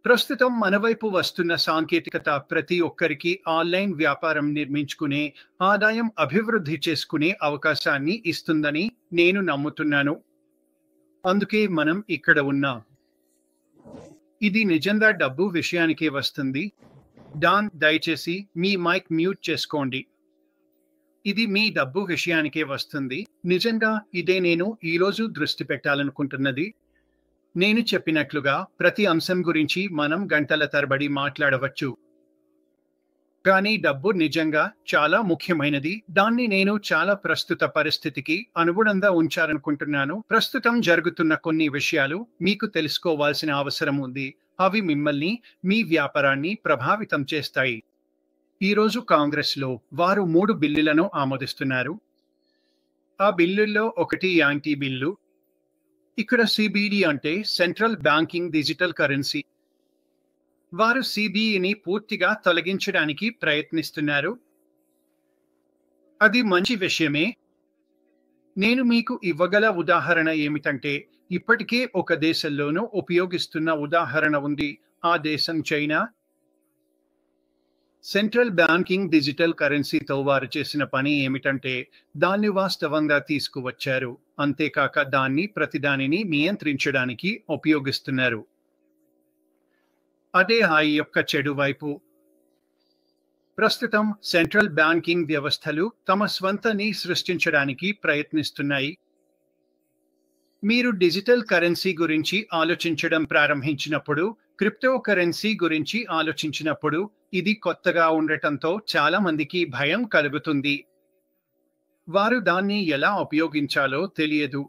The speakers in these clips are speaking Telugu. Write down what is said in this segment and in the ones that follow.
ప్రస్తుతం మన వైపు వస్తున్న సాంకేతికత ప్రతి ఒక్కరికి ఆన్లైన్ వ్యాపారం నిర్మించుకునే, ఆదాయం అభివృద్ధి చేసుకునే అవకాశాన్ని ఇస్తుందని నేను నమ్ముతున్నాను. అందుకే మనం ఇక్కడ ఉన్నాం. ఇది నిజంగా డబ్బు విషయానికే వస్తుంది. డాన్, దయచేసి మీ మైక్ మ్యూట్ చేసుకోండి. ఇది మీ డబ్బు విషయానికే వస్తుంది. నిజంగా ఇదే నేను ఈరోజు దృష్టి పెట్టాలనుకుంటున్నది. నేను చెప్పినట్లుగా ప్రతి అంశం గురించి మనం గంటల తరబడి మాట్లాడవచ్చు. కానీ డబ్బు నిజంగా చాలా ముఖ్యమైనది. దాన్ని నేను చాలా ప్రస్తుత పరిస్థితికి అనుగుణంగా ఉంచాలనుకుంటున్నాను. ప్రస్తుతం జరుగుతున్న కొన్ని విషయాలు మీకు తెలుసుకోవాల్సిన అవసరం ఉంది. అవి మిమ్మల్ని, మీ వ్యాపారాన్ని ప్రభావితం చేస్తాయి. ఈరోజు కాంగ్రెస్లో వారు 3 బిల్లులను ఆమోదిస్తున్నారు. ఆ బిల్లుల్లో ఒకటి యాంటీ బిల్లు. ఇక్కడ సిబిడి అంటే సెంట్రల్ బ్యాంకింగ్ డిజిటల్ కరెన్సీ. వారు సిబిఈని పూర్తిగా తొలగించడానికి ప్రయత్నిస్తున్నారు. అది మంచి విషయమే. నేను మీకు ఇవ్వగల ఉదాహరణ ఏమిటంటే, ఇప్పటికే ఒక దేశంలోనూ ఉపయోగిస్తున్న ఉదాహరణ ఉంది. ఆ దేశం చైనా. సెంట్రల్ బ్యాంకింగ్ డిజిటల్ కరెన్సీతో వారు చేసిన పని ఏమిటంటే, దాన్ని వాస్తవంగా తీసుకువచ్చారు. అంతేకాక దాన్ని ప్రతిదానిని నియంత్రించడానికి ఉపయోగిస్తున్నారు. అదే ఆ యొక్క చెడు వైపు. ప్రస్తుతం సెంట్రల్ బ్యాంకింగ్ వ్యవస్థలు తమ స్వంతని సృష్టించడానికి ప్రయత్నిస్తున్నాయి. మీరు డిజిటల్ కరెన్సీ గురించి ఆలోచించడం ప్రారంభించినప్పుడు, క్రిప్టో కరెన్సీ గురించి ఆలోచించినప్పుడు, ఇది కొత్తగా ఉండటంతో చాలా మందికి భయం కలుగుతుంది. వారు దాన్ని ఎలా ఉపయోగించాలో తెలియదు.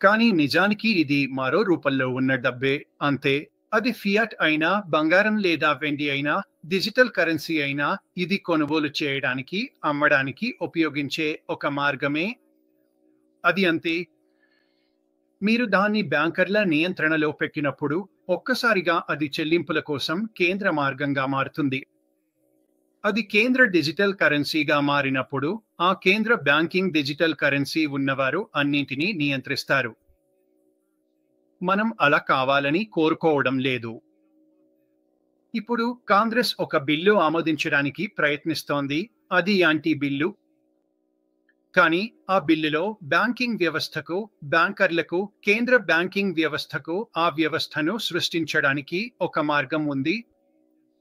కానీ నిజానికి ఇది మరో రూపంలో ఉన్న డబ్బే, అంతే. అది ఫియాట్ అయినా, బంగారం లేదా వెండి అయినా, డిజిటల్ కరెన్సీ అయినా, ఇది కొనుగోలు చేయడానికి, అమ్మడానికి ఉపయోగించే ఒక మార్గమే. అది అంతే. మీరు దాన్ని బ్యాంకర్ల నియంత్రణలో పెట్టినప్పుడు, ఒక్కసారిగా అది చెల్లింపుల కోసం కేంద్ర మార్గంగా మారుతుంది. అది కేంద్ర డిజిటల్ కరెన్సీగా మారినప్పుడు, ఆ కేంద్ర బ్యాంకింగ్ డిజిటల్ కరెన్సీ ఉన్నవారు అన్నింటినీ నియంత్రిస్తారు. మనం అలా కావాలని కోరుకోవడం లేదు. ఇప్పుడు కాంగ్రెస్ ఒక బిల్లు ఆమోదించడానికి ప్రయత్నిస్తోంది. అది యాంటీ బిల్లు. కానీ ఆ బిల్లులో బ్యాంకింగ్ వ్యవస్థకు, బ్యాంకర్లకు, కేంద్ర బ్యాంకింగ్ వ్యవస్థకు ఆ వ్యవస్థను సృష్టించడానికి ఒక మార్గం ఉంది.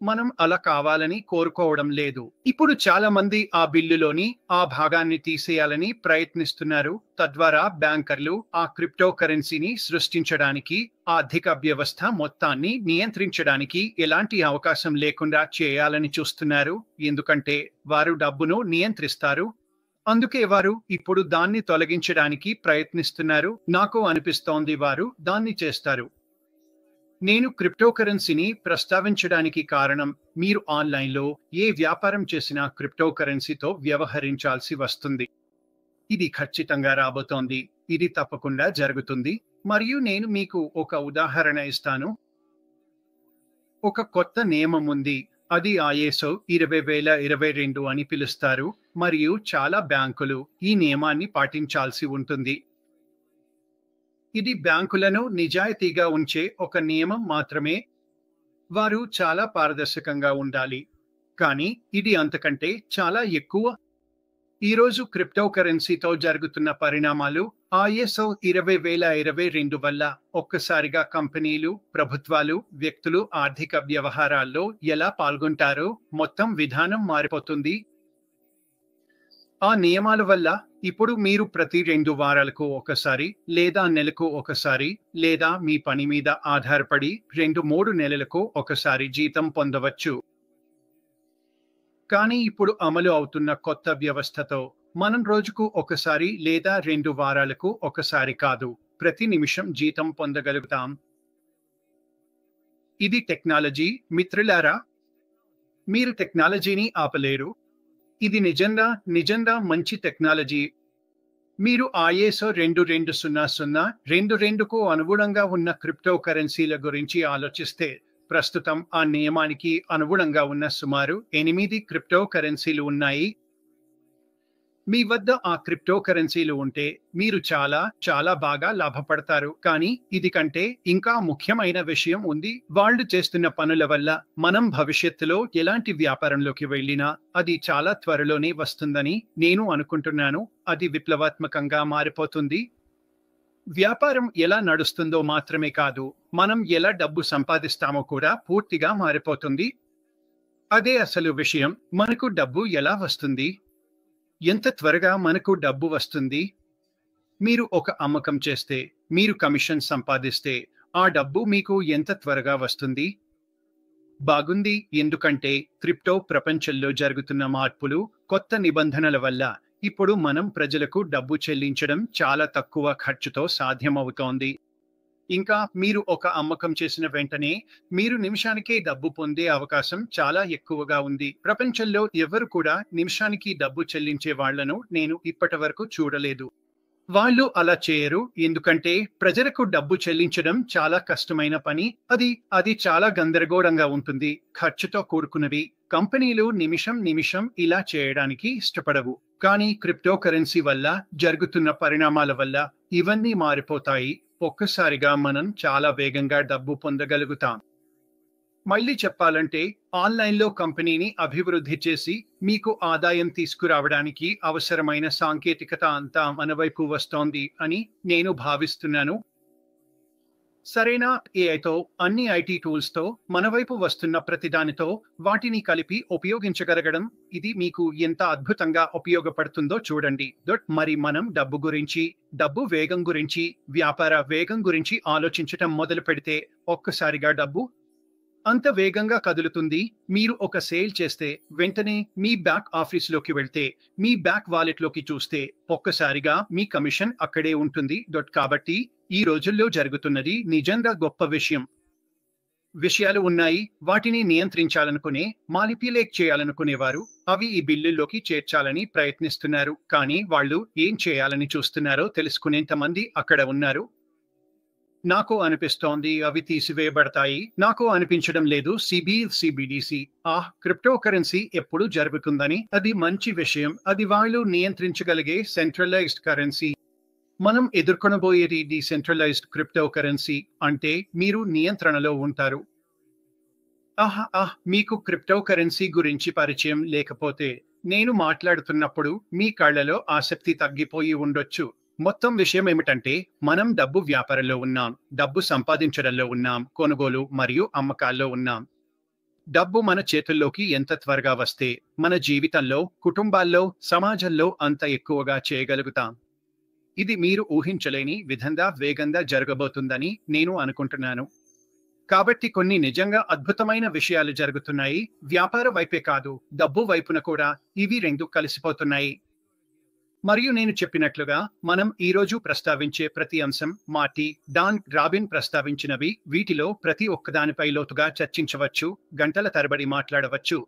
మనం అలా కావాలని కోరుకోవడం లేదు. ఇప్పుడు చాలా మంది ఆ బిల్లులోని ఆ భాగాన్ని తీసేయాలని ప్రయత్నిస్తున్నారు. తద్వారా బ్యాంకర్లు ఆ క్రిప్టో కరెన్సీని సృష్టించడానికి, ఆర్థిక వ్యవస్థ మొత్తాన్ని నియంత్రించడానికి ఎలాంటి అవకాశం లేకుండా చేయాలని చూస్తున్నారు. ఎందుకంటే వారు డబ్బును నియంత్రిస్తారు. అందుకే వారు ఇప్పుడు దాన్ని తొలగించడానికి ప్రయత్నిస్తున్నారు. నాకు అనిపిస్తోంది వారు దాన్ని చేస్తారు. నేను క్రిప్టోకరెన్సీని ప్రస్తావించడానికి కారణం, మీరు ఆన్లైన్లో ఏ వ్యాపారం చేసినా క్రిప్టోకరెన్సీతో వ్యవహరించాల్సి వస్తుంది. ఇది ఖచ్చితంగా రాబోతోంది. ఇది తప్పకుండా జరుగుతుంది. మరియు నేను మీకు ఒక ఉదాహరణ ఇస్తాను. ఒక కొత్త నియమం ఉంది. అది ISO 20022 అని పిలుస్తారు. మరియు చాలా బ్యాంకులు ఈ నియమాన్ని పాటించాల్సి ఉంటుంది. ఇది బ్యాంకులను నిజాయితీగా ఉంచే ఒక నియమం మాత్రమే. వారు చాలా పారదర్శకంగా ఉండాలి. కానీ ఇది అంతకంటే చాలా ఎక్కువ. ఈరోజు క్రిప్టోకరెన్సీతో జరుగుతున్న పరిణామాలు ISO 20022 వల్ల ఒక్కసారిగా కంపెనీలు, ప్రభుత్వాలు, వ్యక్తులు ఆర్థిక వ్యవహారాల్లో ఎలా పాల్గొంటారో మొత్తం విధానం మారిపోతుంది. ఆ నియమాల వల్ల ఇప్పుడు మీరు ప్రతి 2 వారాలకు ఒకసారి, లేదా నెలకు ఒకసారి, లేదా మీ పని మీద ఆధారపడి 2-3 నెలలకు ఒకసారి జీతం పొందవచ్చు. కానీ ఇప్పుడు అమలు అవుతున్న కొత్త వ్యవస్థతో మనం రోజుకు ఒకసారి లేదా 2 వారాలకు ఒకసారి కాదు, ప్రతి నిమిషం జీతం పొందగలుగుతాం. ఇది టెక్నాలజీ, మిత్రులారా. మీరు టెక్నాలజీని ఆపలేరు. ఇది నిజంగా మంచి టెక్నాలజీ. మీరు ISO 22022కు అనుగుణంగా ఉన్న క్రిప్టో కరెన్సీల గురించి ఆలోచిస్తే, ప్రస్తుతం ఆ నియమానికి అనుగుణంగా ఉన్న సుమారు 8 క్రిప్టో కరెన్సీలు ఉన్నాయి. మీ వద్ద ఆ క్రిప్టో కరెన్సీలు ఉంటే మీరు చాలా చాలా బాగా లాభపడతారు. కానీ ఇది కంటే ఇంకా ముఖ్యమైన విషయం ఉంది. వాళ్ళు చేస్తున్న పనుల వల్ల మనం భవిష్యత్తులో ఎలాంటి వ్యాపారంలోకి వెళ్ళినా అది చాలా త్వరలోనే వస్తుందని నేను అనుకుంటున్నాను. అది విప్లవాత్మకంగా మారిపోతుంది. వ్యాపారం ఎలా నడుస్తుందో మాత్రమే కాదు, మనం ఎలా డబ్బు సంపాదిస్తామో కూడా పూర్తిగా మారిపోతుంది. అదే అసలు విషయం. మనకు డబ్బు ఎలా వస్తుంది? ఎంత త్వరగా మనకు డబ్బు వస్తుంది? మీరు ఒక అమ్మకం చేస్తే, మీరు కమిషన్ సంపాదిస్తే, ఆ డబ్బు మీకు ఎంత త్వరగా వస్తుంది? బాగుంది. ఎందుకంటే క్రిప్టో ప్రపంచంలో జరుగుతున్న మార్పులు, కొత్త నిబంధనల వల్ల ఇప్పుడు మనం ప్రజలకు డబ్బు చెల్లించడం చాలా తక్కువ ఖర్చుతో సాధ్యమవుతోంది. ఇంకా మీరు ఒక అమ్మకం చేసిన వెంటనే మీరు నిమిషానికే డబ్బు పొందే అవకాశం చాలా ఎక్కువగా ఉంది. ప్రపంచంలో ఎవరు కూడా నిమిషానికి డబ్బు చెల్లించే వాళ్లను నేను ఇప్పటివరకు చూడలేదు. వాళ్ళు అలా చేయరు. ఎందుకంటే ప్రజలకు డబ్బు చెల్లించడం చాలా కష్టమైన పని. అది చాలా గందరగోళంగా ఉంటుంది, ఖర్చుతో కూడుకున్నవి. కంపెనీలు నిమిషం ఇలా చేయడానికి ఇష్టపడవు. కానీ క్రిప్టో కరెన్సీ వల్ల జరుగుతున్న పరిణామాల వల్ల ఇవన్నీ మారిపోతాయి. ఒక్కసారిగా మనం చాలా వేగంగా డబ్బు పొందగలుగుతాం. మళ్ళీ చెప్పాలంటే ఆన్లైన్లో కంపెనీని అభివృద్ధి చేసి మీకు ఆదాయం తీసుకురావడానికి అవసరమైన సాంకేతికత అంతా మన వైపు వస్తోంది అని నేను భావిస్తున్నాను. సరైన ఏఐతో, అన్ని ఐటీ టూల్స్తో మన వైపు వస్తున్న ప్రతిదానితో వాటిని కలిపి ఉపయోగించగలగడం, ఇది మీకు ఎంత అద్భుతంగా ఉపయోగపడుతుందో చూడండి. మరి మనం డబ్బు వేగం గురించి, వ్యాపార వేగం గురించి ఆలోచించటం మొదలు పెడితే ఒక్కసారిగా డబ్బు అంత వేగంగా కదులుతుంది. మీరు ఒక సేల్ చేస్తే వెంటనే మీ బ్యాక్ ఆఫీస్లోకి వెళ్తే, మీ బ్యాక్ వాలెట్లోకి చూస్తే ఒక్కసారిగా మీ కమిషన్ అక్కడే ఉంటుంది. కాబట్టి ఈ రోజుల్లో జరుగుతున్నది నిజంగా గొప్ప విషయం. విషయాలు ఉన్నాయి, వాటిని నియంత్రించాలనుకునే, మానిప్యులేట్ చేయాలనుకునేవారు అవి ఈ బిల్లుల్లోకి చేర్చాలని ప్రయత్నిస్తున్నారు. కానీ వాళ్ళు ఏం చేయాలని చూస్తున్నారో తెలుసుకునేంత మంది అక్కడ ఉన్నారు. నాకు అనిపిస్తోంది అవి తీసివేయబడతాయి. నాకు అనిపించడం లేదు సిబిడిసి క్రిప్టో కరెన్సీ ఎప్పుడు జరుగుతుందని. అది మంచి విషయం. అది వాళ్ళు నియంత్రించగలిగే సెంట్రలైజ్డ్ కరెన్సీ. మనం ఎదుర్కొనబోయేది డీసెంట్రలైజ్డ్ క్రిప్టో కరెన్సీ. అంటే మీరు నియంత్రణలో ఉంటారు. మీకు క్రిప్టో కరెన్సీ గురించి పరిచయం లేకపోతే నేను మాట్లాడుతున్నప్పుడు మీ కళ్ళలో ఆసక్తి తగ్గిపోయి ఉండొచ్చు. మొత్తం విషయం ఏమిటంటే మనం డబ్బు వ్యాపారంలో ఉన్నాం, డబ్బు సంపాదించడంలో ఉన్నాం, కొనుగోలు మరియు అమ్మకాల్లో ఉన్నాం. డబ్బు మన చేతుల్లోకి ఎంత త్వరగా వస్తే మన జీవితంలో, కుటుంబాల్లో, సమాజంలో అంత ఎక్కువగా చేయగలుగుతాం. ఇది మీరు ఊహించలేని విధంగా వేగంగా జరగబోతుందని నేను అనుకుంటున్నాను. కాబట్టి కొన్ని నిజంగా అద్భుతమైన విషయాలు జరుగుతున్నాయి. వ్యాపార వైపే కాదు, డబ్బు వైపున కూడా ఇవి రెండు కలిసిపోతున్నాయి. మరియు నేను చెప్పినట్లుగా మనం ఈరోజు ప్రస్తావించే ప్రతి అంశం డాన్ రాబిన్ ప్రస్తావించినవి. వీటిలో ప్రతి ఒక్కదానిపై లోతుగా చర్చించవచ్చు, గంటల తరబడి మాట్లాడవచ్చు.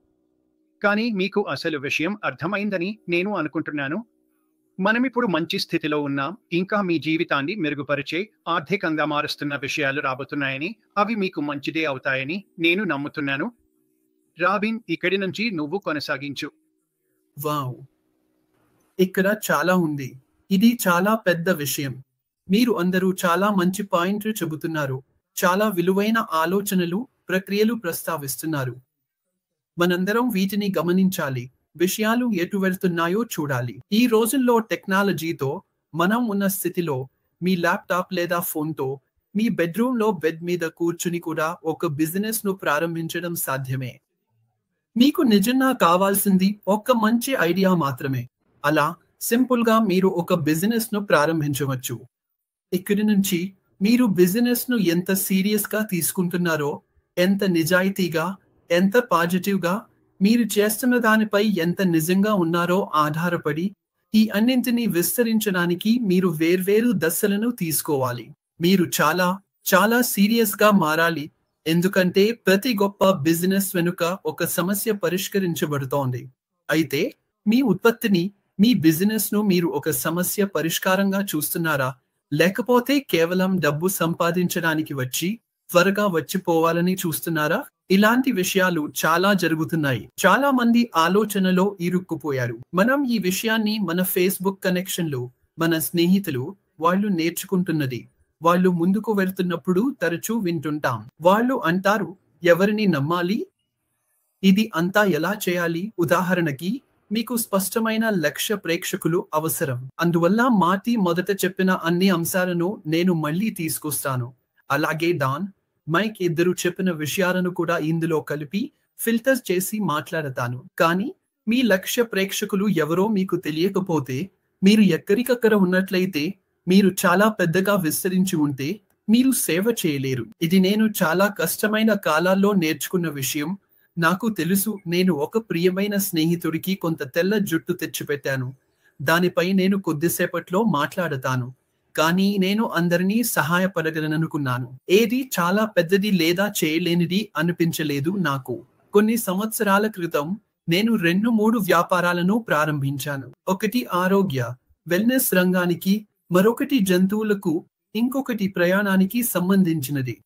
కానీ మీకు అసలు విషయం అర్థమైందని నేను అనుకుంటున్నాను. మనమిప్పుడు మంచి స్థితిలో ఉన్నాం. ఇంకా మీ జీవితాన్ని మెరుగుపరిచే, ఆర్థికంగా మారుస్తున్న విషయాలు రాబోతున్నాయని, అవి మీకు మంచిదే అవుతాయని నేను నమ్ముతున్నాను. రాబిన్, ఇక్కడి నుంచి నువ్వు కొనసాగించు. వావ్, ఇక్కడ చాలా ఉంది. ఇది చాలా పెద్ద విషయం. మీరు అందరూ చాలా మంచి పాయింట్లు చెబుతున్నారు. చాలా విలువైన ఆలోచనలు, ప్రక్రియలు ప్రస్తావిస్తున్నారు. మనందరం వీటిని గమనించాలి. విషయాలు ఎటు వెళ్తున్నాయో చూడాలి. ఈ రోజుల్లో టెక్నాలజీతో మనం ఉన్న స్థితిలో మీ ల్యాప్టాప్ లేదా ఫోన్తో మీ బెడ్రూమ్లో బెడ్ మీద కూర్చుని కూడా ఒక బిజినెస్ ను ప్రారంభించడం సాధ్యమే. మీకు నిజంగా కావాల్సింది ఒక మంచి ఐడియా మాత్రమే. అలా సింపుల్ గా మీరు ఒక బిజినెస్ ను ప్రారంభించవచ్చు. ఇక్కడి నుంచి మీరు బిజినెస్ ను ఎంత సీరియస్ గా తీసుకుంటున్నారో, ఎంత నిజాయితీగా, ఎంత పాజిటివ్ గా, మీరు చేస్తున్న దానిపై ఎంత నిజంగా ఉన్నారో ఆధారపడి ఈ అన్నింటినీ విస్తరించడానికి మీరు వేర్వేరు దశలను తీసుకోవాలి. మీరు చాలా చాలా సీరియస్ గా మారాలి. ఎందుకంటే ప్రతి గొప్ప బిజినెస్ వెనుక ఒక సమస్య పరిష్కరించబడుతోంది. అయితే మీ ఉత్పత్తిని, మీ బిజినెస్ ను మీరు ఒక సమస్య పరిష్కారంగా చూస్తున్నారా, లేకపోతే కేవలం డబ్బు సంపాదించడానికి వచ్చి త్వరగా వచ్చిపోవాలని చూస్తున్నారా? ఇలాంటి విషయాలు చాలా జరుగుతున్నాయి. చాలా మంది ఆలోచనలో ఇరుక్కుపోయారు. మనం ఈ విషయాన్ని మన ఫేస్బుక్ కనెక్షన్లు, మన స్నేహితులు వాళ్ళు నేర్చుకుంటున్నది, వాళ్ళు ముందుకు వెళ్తున్నప్పుడు తరచూ వింటుంటాం. వాళ్ళు అంటారు, ఎవరిని నమ్మాలి, ఇది అంతా ఎలా చేయాలి? ఉదాహరణకి మీకు స్పష్టమైన లక్ష్య ప్రేక్షకులు అవసరం. అందువల్ల మాటి మొదట చెప్పిన అన్ని అంశాలను నేను మళ్ళీ తీసుకొస్తాను. అలాగే డాన్, మైక్ ఇద్దరు చెప్పిన విషయాలను కూడా ఇందులో కలిపి ఫిల్టర్ చేసి మాట్లాడతాను. కానీ మీ లక్ష్య ప్రేక్షకులు ఎవరో మీకు తెలియకపోతే, మీరు ఎక్కడికక్కడ ఉన్నట్లయితే, మీరు చాలా పెద్దగా విస్తరించి ఉంటే మీరు సేవ చేయలేరు. ఇది నేను చాలా కష్టమైన కాలాల్లో నేర్చుకున్న విషయం. నాకు తెలుసు, నేను ఒక ప్రియమైన స్నేహితుడికి కొంత తెల్ల జుట్టు తెచ్చిపెట్టాను. దానిపై నేను కొద్దిసేపట్లో మాట్లాడతాను. కానీ నేను అందరినీ సహాయపడగలననుకున్నాను. ఏది చాలా పెద్దది లేదా చేయలేనిది అనిపించలేదు నాకు. కొన్ని సంవత్సరాల క్రితం నేను 2-3 వ్యాపారాలను ప్రారంభించాను. ఒకటి ఆరోగ్య, వెల్నెస్ రంగానికి, మరొకటి జంతువులకు, ఇంకొకటి ప్రయాణానికి సంబంధించినది.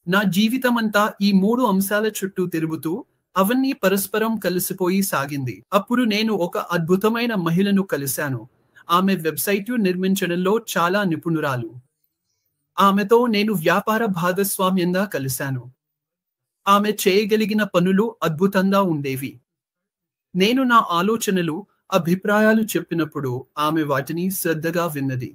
నా జీవితమంతా ఈ 3 అంశాల చుట్టూ తిరుగుతూ అవన్నీ పరస్పరం కలిసిపోయి సాగింది. అప్పుడు నేను ఒక అద్భుతమైన మహిళను కలిశాను. ఆమె వెబ్సైటు నిర్మించడంలో చాలా నిపుణురాలు. ఆమెతో నేను వ్యాపార భాగస్వామ్యంగా కలిశాను. ఆమె చేయగలిగిన పనులు అద్భుతంగా ఉండేవి. నేను నా ఆలోచనలు, అభిప్రాయాలు చెప్పినప్పుడు ఆమె వాటిని శ్రద్ధగా విన్నది.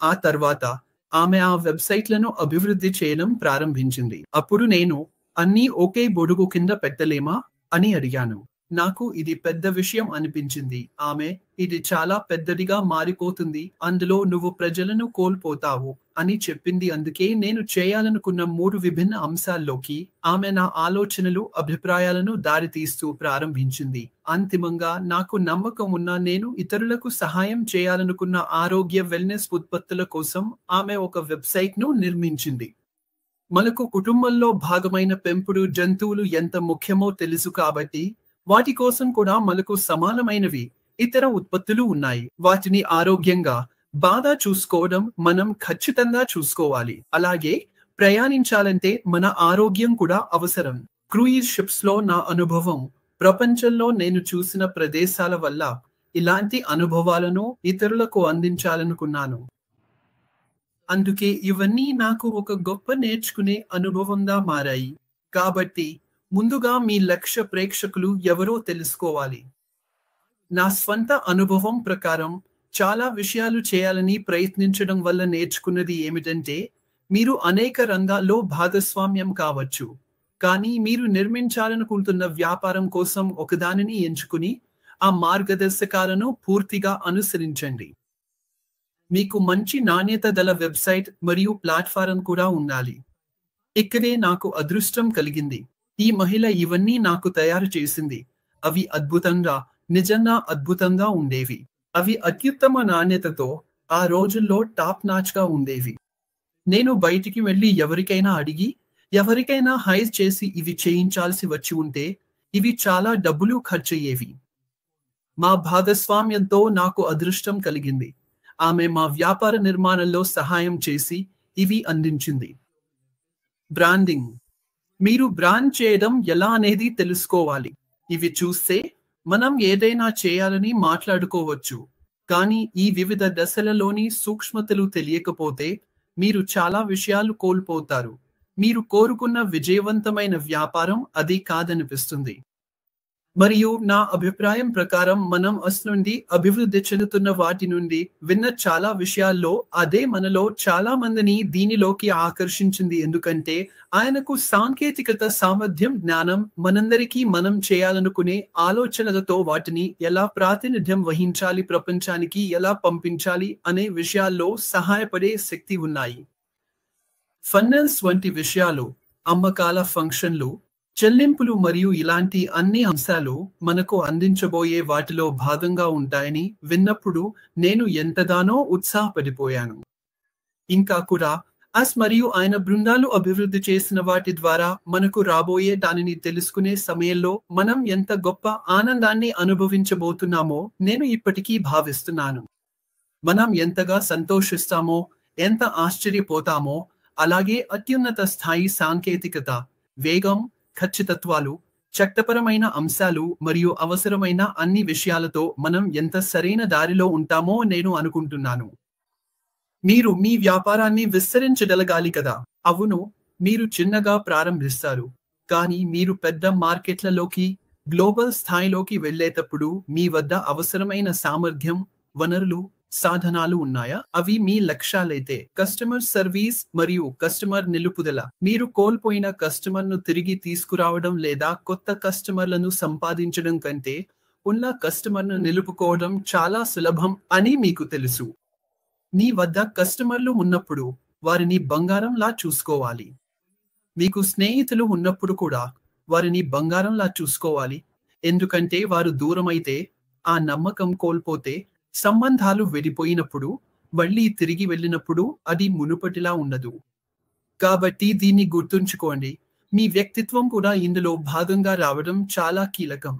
ఆ తర్వాత ఆమె ఆ వెబ్సైట్లను అభివృద్ధి చేయడం ప్రారంభించింది. అప్పుడు నేను, అన్నీ ఒకే బొడుగు కింద పెట్టలేమా అని అడిగాను. నాకు ఇది పెద్ద విషయం అనిపించింది. ఆమె, ఇది చాలా పెద్దదిగా మారిపోతుంది, అందులో నువ్వు ప్రజలను కోల్పోతావు అని చెప్పింది. అందుకే నేను చేయాలనుకున్న 3 విభిన్న అంశాల్లోకి ఆమె నా ఆలోచనలు, అభిప్రాయాలను దారితీస్తూ ప్రారంభించింది. అంతిమంగా నాకు నమ్మకం ఉన్న నేను ఇతరులకు సహాయం చేయాలనుకున్న ఆరోగ్య వెల్నెస్ ఉత్పత్తుల కోసం ఆమె ఒక వెబ్సైట్ను నిర్మించింది. మనకు కుటుంబంలో భాగమైన పెంపుడు జంతువులు ఎంత ముఖ్యమో తెలుసు కాబట్టి వాటి కోసం కూడా మనకు సమానమైనవి ఇతర ఉత్పత్తులు ఉన్నాయి. వాటిని ఆరోగ్యంగా, బాగా చూసుకోవడం మనం ఖచ్చితంగా చూసుకోవాలి. అలాగే ప్రయాణించాలంటే మన ఆరోగ్యం కూడా అవసరం. క్రూయిజ్ షిప్స్ లో నా అనుభవం, ప్రపంచంలో నేను చూసిన ప్రదేశాల వల్ల ఇలాంటి అనుభవాలను ఇతరులకు అందించాలనుకున్నాను. అందుకే ఇవన్నీ నాకు ఒక గొప్ప నేర్చుకునే అనుభవంగా మారాయి. కాబట్టి ముందుగా మీ లక్ష్య ప్రేక్షకులు ఎవరో తెలుసుకోవాలి. నా స్వంత అనుభవం ప్రకారం చాలా విషయాలు చేయాలని ప్రయత్నించడం వల్ల నేర్చుకున్నది ఏమిటంటే, మీరు అనేక రంగాల్లో భాగస్వామ్యం కావచ్చు, కానీ మీరు నిర్మించాలనుకుంటున్న వ్యాపారం కోసం ఒకదానిని ఎంచుకుని ఆ మార్గదర్శకాలను పూర్తిగా అనుసరించండి. మీకు మంచి నాణ్యత గల వెబ్సైట్ మరియు ప్లాట్ఫారం కూడా ఉండాలి. ఇక్కడే నాకు అదృష్టం కలిగింది. ఈ మహిళ ఇవన్నీ నాకు తయారు చేసింది. అవి అద్భుతంగా, నిజంగా అద్భుతంగా ఉండేవి. అవి అత్యుత్తమ నాణ్యతతో ఆ రోజుల్లో టాప్ నాచ్ గా ఉండేవి. నేను బయటికి వెళ్లి ఎవరికైనా అడిగి, ఎవరికైనా హైర్ చేసి ఇవి చేయించాల్సి వచ్చి ఉంటే ఇవి చాలా డబ్బులు ఖర్చయ్యేవి. మా భాగస్వామ్యంతో నాకు అదృష్టం కలిగింది. ఆమె మా వ్యాపార నిర్మాణంలో సహాయం చేసి ఇవి అందించింది. బ్రాండింగ్. మీరు బ్రాండ్ చేయడం ఎలా అనేది తెలుసుకోవాలి. ఇవి చూస్తే మనం ఏదైనా చేయాలని మాట్లాడుకోవచ్చు, కానీ ఈ వివిధ దశలలోని సూక్ష్మతలు తెలియకపోతే మీరు చాలా విషయాలు కోల్పోతారు. మీరు కోరుకున్న విజయవంతమైన వ్యాపారం అది కాదనిపిస్తుంది. మరియు నా అభిప్రాయం ప్రకారం మనం నుండి అభివృద్ధి చెందుతున్న వాటి నుండి విన్న చాలా విషయాల్లో అదే మనలో చాలా మందిని దీనిలోకి ఆకర్షించింది. ఎందుకంటే ఆయనకు సాంకేతికత, సామర్థ్యం, జ్ఞానం, మనందరికీ మనం చేయాలనుకునే ఆలోచనలతో వాటిని ఎలా ప్రాతినిధ్యం వహించాలి, ప్రపంచానికి ఎలా పంపించాలి అనే విషయాల్లో సహాయపడే శక్తి ఉన్నాయి. ఫైనాన్స్ వంటి విషయాలు, అమ్మకాల ఫంక్షన్లు, చెల్లింపులు మరియు ఇలాంటి అన్ని అంశాలు మనకు అందించబోయే వాటిలో భాగంగా ఉంటాయని విన్నప్పుడు నేను ఎంతగానో ఉత్సాహపడిపోయాను. ఇంకా కూడా మరియు ఆయన బృందాలు అభివృద్ధి చేసిన వాటి ద్వారా మనకు రాబోయే దానిని తెలుసుకునే సమయంలో మనం ఎంత గొప్ప ఆనందాన్ని అనుభవించబోతున్నామో నేను ఇప్పటికీ భావిస్తున్నాను. మనం ఎంతగా సంతోషిస్తామో, ఎంత ఆశ్చర్యపోతామో, అలాగే అత్యున్నత స్థాయి సాంకేతికత, వేగం, ఖచ్చితత్వాలు, చట్టపరమైన అంశాలు మరియు అవసరమైన అన్ని విషయాలతో మనం ఎంత సరైన దారిలో ఉంటామో నేను అనుకుంటున్నాను. మీరు మీ వ్యాపారాన్ని విస్తరించగలగాలి కదా. అవును, మీరు చిన్నగా ప్రారంభిస్తారు, కానీ మీరు పెద్ద మార్కెట్లలోకి, గ్లోబల్ స్థాయిలోకి వెళ్ళేటప్పుడు మీ వద్ద అవసరమైన సామర్థ్యం, వనరులు, సాధనాలు ఉన్నాయా? అవి మీ లక్ష్యాలైతే కస్టమర్ సర్వీస్ మరియు కస్టమర్ నిలుపుదల. మీరు కోల్పోయిన కస్టమర్ను తిరిగి తీసుకురావడం లేదా కొత్త కస్టమర్లను సంపాదించడం కంటే ఉన్న కస్టమర్ను నిలుపుకోవడం చాలా సులభం అని మీకు తెలుసు. మీ వద్ద కస్టమర్లు ఉన్నప్పుడు వారిని బంగారంలా చూసుకోవాలి. మీకు స్నేహితులు ఉన్నప్పుడు కూడా వారిని బంగారంలా చూసుకోవాలి, ఎందుకంటే వారు దూరమైతే, ఆ నమ్మకం కోల్పోతే, సంబంధాలు విడిపోయినప్పుడు, మళ్ళీ తిరిగి వెళ్ళినప్పుడు అది మునుపటిలా ఉండదు. కాబట్టి దీన్ని గుర్తుంచుకోండి. మీ వ్యక్తిత్వం కూడా ఇందులో భాగంగా రావడం చాలా కీలకం.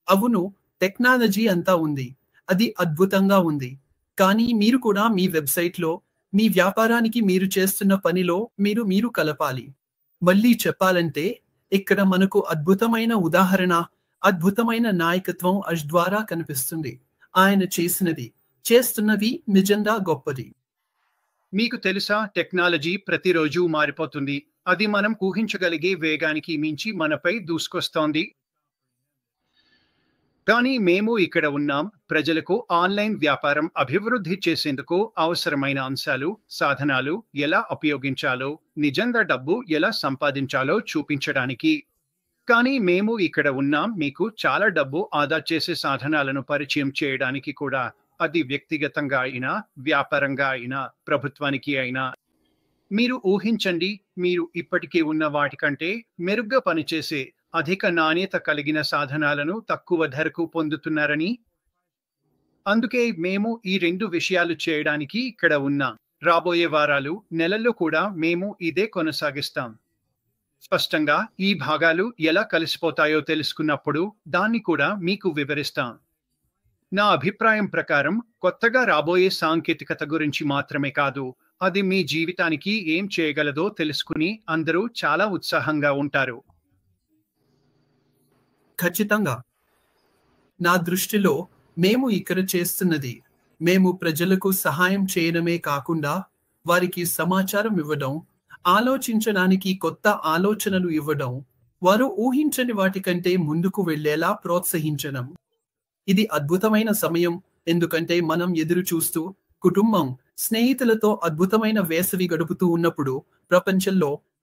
అవును, టెక్నాలజీ అంతా ఉంది, అది అద్భుతంగా ఉంది, కానీ మీరు కూడా మీ వెబ్సైట్లో, మీ వ్యాపారానికి మీరు చేస్తున్న పనిలో మీరు కలపాలి. మళ్ళీ చెప్పాలంటే, ఇక్కడ మనకు అద్భుతమైన ఉదాహరణ, అద్భుతమైన నాయకత్వం అజ్ ద్వారా కనిపిస్తుంది. ఆయన చేస్తున్నది నిజంగా గొప్పది. మీకు తెలుసా, టెక్నాలజీ ప్రతిరోజు మారిపోతుంది. అది మనం ఊహించగలిగే వేగానికి మించి మనపై దూసుకొస్తోంది. కానీ మేము ఇక్కడ ఉన్నాం, ప్రజలకు ఆన్లైన్ వ్యాపారం అభివృద్ధి చేసేందుకు అవసరమైన అంశాలు, సాధనాలు ఎలా ఉపయోగించాలో, నిజంగా డబ్బు ఎలా సంపాదించాలో చూపించడానికి. కానీ మేము ఇక్కడ ఉన్నాం మీకు చాలా డబ్బు ఆదా చేసే సాధనాలను పరిచయం చేయడానికి కూడా. అది వ్యక్తిగతంగా అయినా, వ్యాపారంగా అయినా, ప్రభుత్వానికి అయినా. మీరు ఊహించండి, మీరు ఇప్పటికే ఉన్న వాటికంటే మెరుగ్గా పనిచేసే, అధిక నాణ్యత కలిగిన సాధనాలను తక్కువ ధరకు పొందుతున్నారని. అందుకే మేము ఈ రెండు విషయాలు చేయడానికి ఇక్కడ ఉన్నాం. రాబోయే వారాలు, నెలల్లో కూడా మేము ఇదే కొనసాగిస్తాం. స్పష్టంగా ఈ భాగాలు ఎలా కలిసిపోతాయో తెలుసుకున్నప్పుడు దాన్ని కూడా మీకు వివరిస్తాం. నా అభిప్రాయం ప్రకారం కొత్తగా రాబోయే సాంకేతికత గురించి మాత్రమే కాదు, అది మీ జీవితానికి ఏం చేయగలదో తెలుసుకుని అందరూ చాలా ఉత్సాహంగా ఉంటారు. ఖచ్చితంగా. నా దృష్టిలో మేము ఇక్కడ చేస్తున్నది, మేము ప్రజలకు సహాయం చేయడమే కాకుండా వారికి సమాచారం ఇవ్వడం, ఆలోచించడానికి కొత్త ఆలోచనలు ఇవ్వడం, వారు ఊహించని వాటికంటే ముందుకు వెళ్ళేలా ప్రోత్సహించడం. ఇది అద్భుతమైన సమయం, ఎందుకంటే మనం ఎదురు చూస్తూ కుటుంబం, స్నేహితులతో అద్భుతమైన వేసవి గడుపుతూ ఉన్నప్పుడు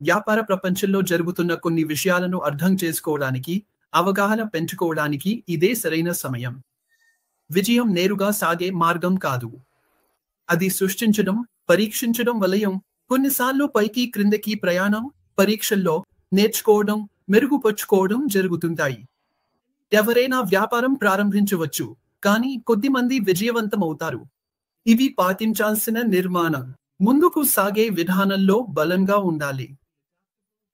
వ్యాపార ప్రపంచంలో జరుగుతున్న కొన్ని విషయాలను అర్థం చేసుకోవడానికి, అవగాహన పెంచుకోవడానికి ఇదే సరైన సమయం. విజయం నేరుగా సాగే మార్గం కాదు, అది సృష్టించడం, పరీక్షించడం వలయం. కొన్నిసార్లు పైకి క్రిందకి ప్రయాణం, పరీక్షల్లో నేర్చుకోవడం, మెరుగుపరుచుకోవడం జరుగుతుంటాయి. ఎవరైనా వ్యాపారం ప్రారంభించవచ్చు, కానీ కొద్దిమంది విజయవంతమవుతారు. ఇవి పాటించాల్సిన నిర్మాణం. ముందుకు సాగే విధానంలో బలంగా ఉండాలి.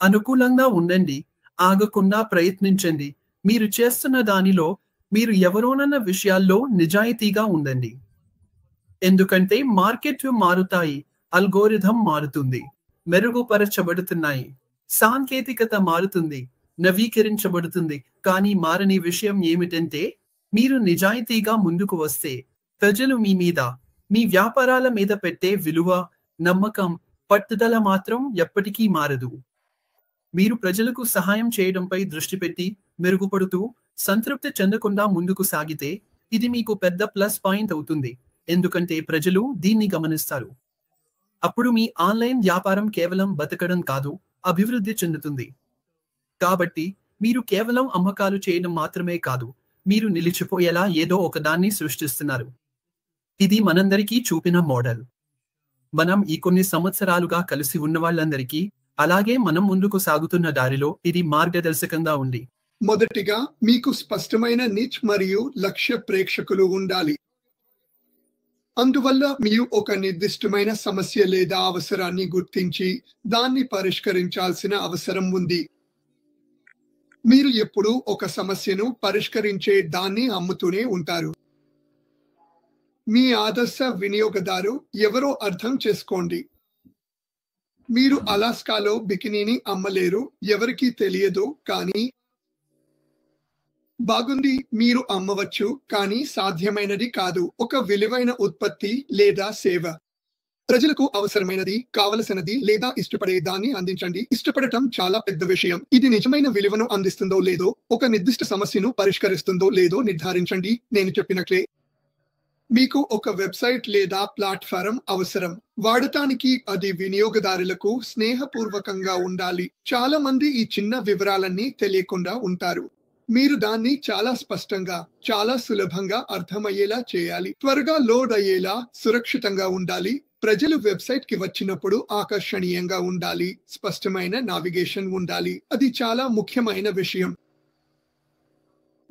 అనుకూలంగా ఉండండి, ఆగకుండా ప్రయత్నించండి. మీరు చేస్తున్న దానిలో మీరు ఎవరోనన్న విషయాల్లో నిజాయితీగా ఉండండి. ఎందుకంటే మార్కెట్లు మారుతాయి, అల్గోరిథం మారుతుంది, మెరుగుపరచబడుతున్నాయి, సాంకేతికత మారుతుంది, నవీకరించబడుతుంది. కానీ మారని విషయం ఏమిటంటే, మీరు నిజాయితీగా ముందుకు వస్తే ప్రజలు మీ మీద, మీ వ్యాపారాల మీద పెట్టే విలువ, నమ్మకం, పట్టుదల మాత్రం ఎప్పటికీ మారదు. మీరు ప్రజలకు సహాయం చేయడంపై దృష్టి పెట్టి మెరుగుపడుతూ సంతృప్తి చెందకుండా ముందుకు సాగితే ఇది మీకు పెద్ద ప్లస్ పాయింట్ అవుతుంది, ఎందుకంటే ప్రజలు దీన్ని గమనిస్తారు. అప్పుడు మీ ఆన్లైన్ వ్యాపారం కేవలం బతకడం కాదు, అభివృద్ధి చెందుతుంది. కాబట్టి మీరు కేవలం అమ్మకాలు చేయడం మాత్రమే కాదు, మీరు నిలిచిపోయేలా ఏదో ఒకదాన్ని సృష్టిస్తున్నారు. ఇది మనందరికీ చూపిన మోడల్. మనం ఈ కొన్ని సంవత్సరాలుగా కలిసి ఉన్న వాళ్ళందరికీ, అలాగే మనం ముందుకు సాగుతున్న దారిలో ఇది మార్గదర్శకంగా ఉంది. మొదటిగా మీకు స్పష్టమైన నిచ్ మరియు లక్ష్య ప్రేక్షకులు ఉండాలి. అందువల్ల మీరు ఒక నిర్దిష్టమైన సమస్య లేదా అవసరాన్ని గుర్తించి దాన్ని పరిష్కరించాల్సిన అవసరం ఉంది. మీరు ఎప్పుడూ ఒక సమస్యను పరిష్కరించే దాన్ని అమ్ముతూనే ఉంటారు. మీ ఆదర్శ వినియోగదారు ఎవరో అర్థం చేసుకోండి. మీరు అలాస్కాలో బికినీని అమ్మలేరు, ఎవరికీ తెలియదు, కానీ బాగుంది, మీరు అమ్మవచ్చు, కానీ సాధ్యమైనది కాదు. ఒక విలువైన ఉత్పత్తి లేదా సేవ. ప్రజలకు అవసరమైనది, కావలసినది లేదా ఇష్టపడే దాన్ని అందించండి. ఇష్టపడటం చాలా పెద్ద విషయం. ఇది నిజమైన విలువను అందిస్తుందో లేదో, ఒక నిర్దిష్ట సమస్యను పరిష్కరిస్తుందో లేదో నిర్ధారించండి. నేను చెప్పినట్లే మీకు ఒక వెబ్సైట్ లేదా ప్లాట్ఫారం అవసరం. వాడటానికి అది వినియోగదారులకు స్నేహపూర్వకంగా ఉండాలి. చాలా మంది ఈ చిన్న వివరాలన్నీ తెలియకుండా ఉంటారు. మీరు దాన్ని చాలా స్పష్టంగా, చాలా సులభంగా అర్థమయ్యేలా చేయాలి. త్వరగా లోడ్ అయ్యేలా, సురక్షితంగా ఉండాలి. ప్రజలు వెబ్సైట్ కి వచ్చినప్పుడు ఆకర్షణీయంగా ఉండాలి. స్పష్టమైన నావిగేషన్ ఉండాలి. అది చాలా ముఖ్యమైన విషయం.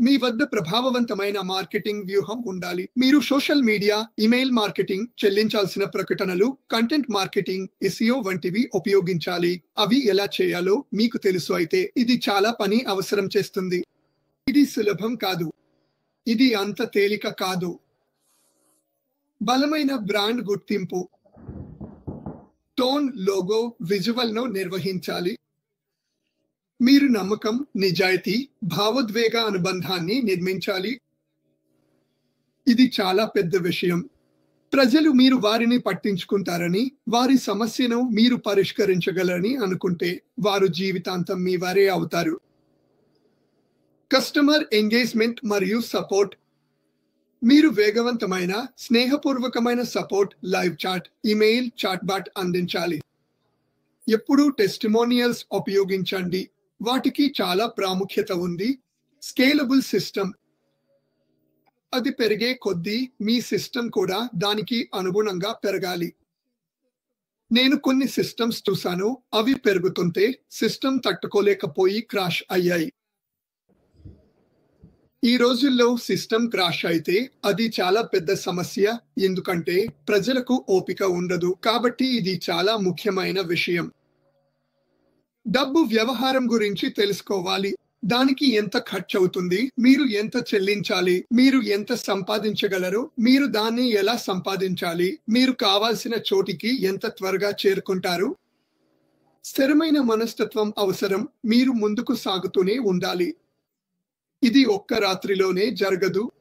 మీ వద్ద ప్రభావవంతమైన మార్కెటింగ్ వ్యూహం ఉండాలి. మీరు సోషల్ మీడియా, ఇమెయిల్ మార్కెటింగ్, చెల్లించాల్సిన ప్రకటనలు, కంటెంట్ మార్కెటింగ్, SEO వంటివి ఉపయోగించాలి. అవి ఎలా చేయాలో మీకు తెలుసు అయితే ఇది చాలా పని అవసరం చేస్తుంది. ఇది సులభం కాదు. ఇది అంత తేలిక కాదు. బలమైన బ్రాండ్ గుర్తింపు, టోన్, లోగో, విజువల్ ను నిర్వహించాలి. మీరు నమ్మకం, నిజాయితీ, భావోద్వేగ అనుబంధాన్ని నిర్మించాలి. ఇది చాలా పెద్ద విషయం. ప్రజలు మీరు వారిని పట్టించుకుంటారని, వారి సమస్యను మీరు పరిష్కరించగలరని అనుకుంటే వారు జీవితాంతం మీ వారే అవుతారు. కస్టమర్ ఎంగేజ్మెంట్ మరియు సపోర్ట్. మీరు వేగవంతమైన, స్నేహపూర్వకమైన support, live chat, email, chatbot అందించాలి. ఎప్పుడూ టెస్టిమోనియల్స్ ఉపయోగించండి. వాటికి చాలా ప్రాముఖ్యత ఉంది. Scalable system. అది పెరిగే కొద్దీ మీ సిస్టమ్ కూడా దానికి అనుగుణంగా పెరగాలి. నేను కొన్ని సిస్టమ్స్ చూశాను, అవి పెరుగుతుంటే సిస్టమ్ తట్టుకోలేకపోయి క్రాష్ అయ్యాయి. ఈ రోజుల్లో సిస్టమ్ క్రాష్ అయితే అది చాలా పెద్ద సమస్య, ఎందుకంటే ప్రజలకు ఓపిక ఉండదు. కాబట్టి ఇది చాలా ముఖ్యమైన విషయం. డబ్బు వ్యవహారం గురించి తెలుసుకోవాలి. దానికి ఎంత ఖర్చు అవుతుంది, మీరు ఎంత చెల్లించాలి, మీరు ఎంత సంపాదించగలరు, మీరు దాన్ని ఎలా సంపాదించాలి, మీరు కావాల్సిన చోటికి ఎంత త్వరగా చేరుకుంటారు. స్థిరమైన మనస్తత్వం అవసరం. మీరు ముందుకు సాగుతూనే ఉండాలి. ఇది ఒక్క రాత్రిలోనే జరగదు.